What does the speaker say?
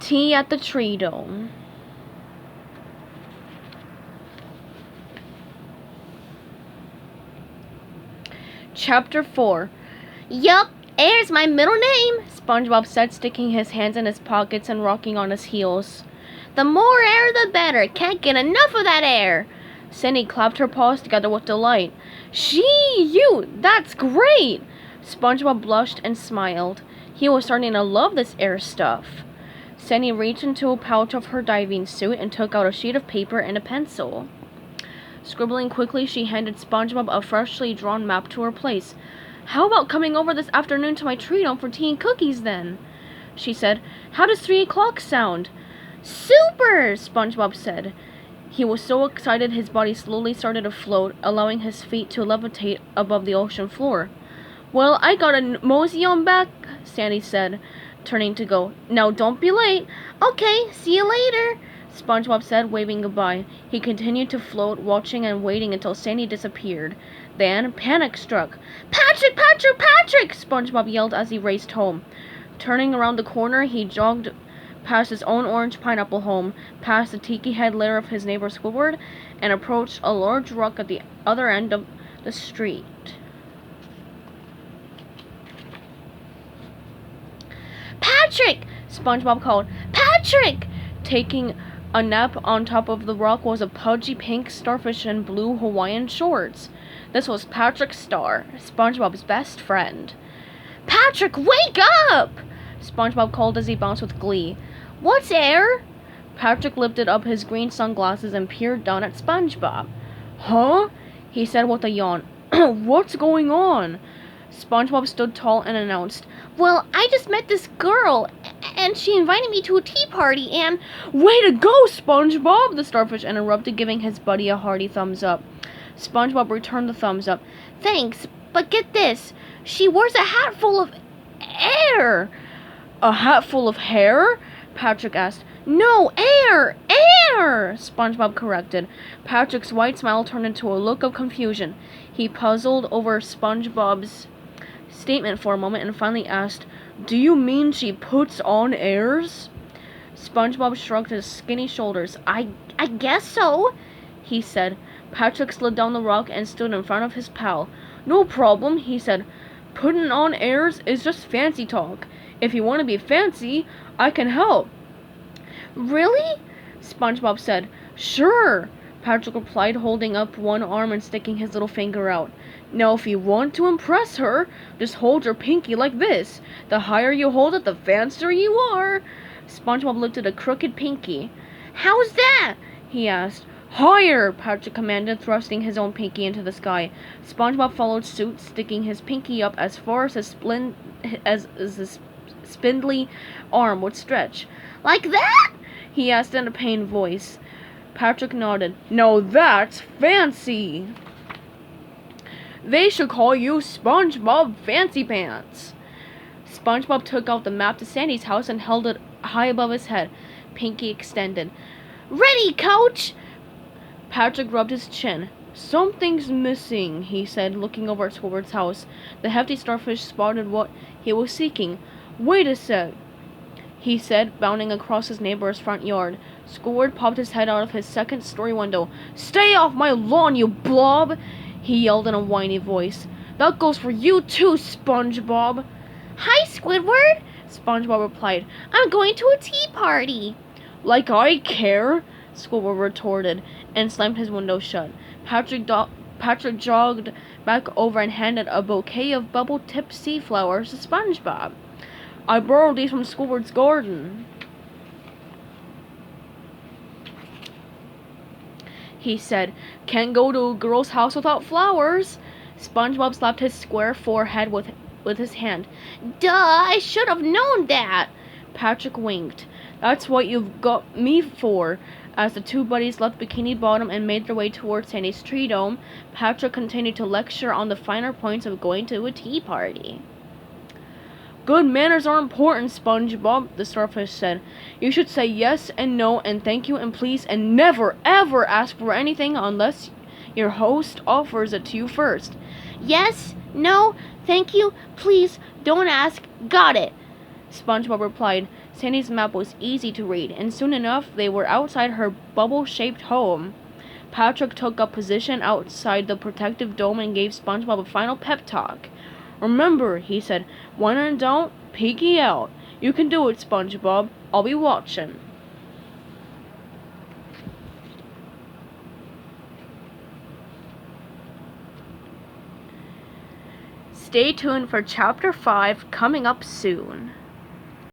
Tea at the Treedome. Chapter 4. Yup, Air's my middle name, SpongeBob said, sticking his hands in his pockets and rocking on his heels. The more air, the better. Can't get enough of that air. Sandy clapped her paws together with delight. Gee, you, that's great! SpongeBob blushed and smiled. He was starting to love this air stuff. Sandy reached into a pouch of her diving suit and took out a sheet of paper and a pencil. Scribbling quickly, she handed SpongeBob a freshly drawn map to her place. How about coming over this afternoon to my Treedome for tea and cookies, then? She said. How does 3 o'clock sound? Super! SpongeBob said. He was so excited his body slowly started to float, allowing his feet to levitate above the ocean floor. Well, I gotta mosey on back, Sandy said, turning to go. Now don't be late. Okay, see you later, SpongeBob said, waving goodbye. He continued to float, watching and waiting until Sandy disappeared. Then panic struck. Patrick! Patrick! Patrick! SpongeBob yelled as he raced home. Turning around the corner, he jogged past his own orange pineapple home, past the tiki head lair of his neighbor Squidward, and approached a large rock at the other end of the street. Patrick! SpongeBob called. Patrick! Taking a nap on top of the rock was a pudgy pink starfish in blue Hawaiian shorts. This was Patrick Star, SpongeBob's best friend. Patrick, wake up! SpongeBob called as he bounced with glee. What's air? Patrick lifted up his green sunglasses and peered down at SpongeBob. Huh? He said with a yawn. What's going on? SpongeBob stood tall and announced, Well, I just met this girl, and she invited me to a tea party, and... Way to go, SpongeBob! The starfish interrupted, giving his buddy a hearty thumbs up. SpongeBob returned the thumbs up. Thanks, but get this. She wears a hat full of air. A hat full of hair? Patrick asked. No, air! Air! SpongeBob corrected. Patrick's white smile turned into a look of confusion. He puzzled over SpongeBob's statement for a moment and finally asked, Do you mean she puts on airs? SpongeBob shrugged his skinny shoulders. I guess so, he said. Patrick slid down the rock and stood in front of his pal. No problem, he said. Putting on airs is just fancy talk. If you want to be fancy, I can help. Really? SpongeBob said. Sure, Patrick replied, holding up one arm and sticking his little finger out. Now, if you want to impress her, just hold your pinky like this. The higher you hold it, the fancier you are. SpongeBob lifted a crooked pinky. How's that? He asked. Higher, Patrick commanded, thrusting his own pinky into the sky. SpongeBob followed suit, sticking his pinky up as far as his spindly arm would stretch. Like that? He asked in a pained voice. Patrick nodded. Now that's fancy. They should call you SpongeBob Fancy Pants. SpongeBob took out the map to Sandy's house and held it high above his head, pinky extended. Ready, Coach! Patrick rubbed his chin. Something's missing, he said, looking over at Squidward's house. The hefty starfish spotted what he was seeking. Wait a sec, he said, bounding across his neighbor's front yard. Squidward popped his head out of his second-story window. Stay off my lawn, you blob! He yelled in a whiny voice. That goes for you too, SpongeBob. Hi, Squidward, SpongeBob replied. I'm going to a tea party. Like I care, Squidward retorted, and slammed his window shut. Patrick jogged back over and handed a bouquet of bubble-tipped sea flowers to SpongeBob. I borrowed these from Squidward's garden, he said. Can't go to a girl's house without flowers. SpongeBob slapped his square forehead with his hand. Duh, I should have known that. Patrick winked. That's what you've got me for. As the two buddies left Bikini Bottom and made their way towards Sandy's Treedome, Patrick continued to lecture on the finer points of going to a tea party. Good manners are important, SpongeBob, the starfish said. You should say yes and no and thank you and please and never, ever ask for anything unless your host offers it to you first. Yes, no, thank you, please, don't ask, got it. SpongeBob replied. Sandy's map was easy to read, and soon enough they were outside her bubble-shaped home. Patrick took up position outside the protective dome and gave SpongeBob a final pep talk. Remember, he said, when in doubt, peeky out. You can do it, SpongeBob. I'll be watching. Stay tuned for Chapter 5 coming up soon.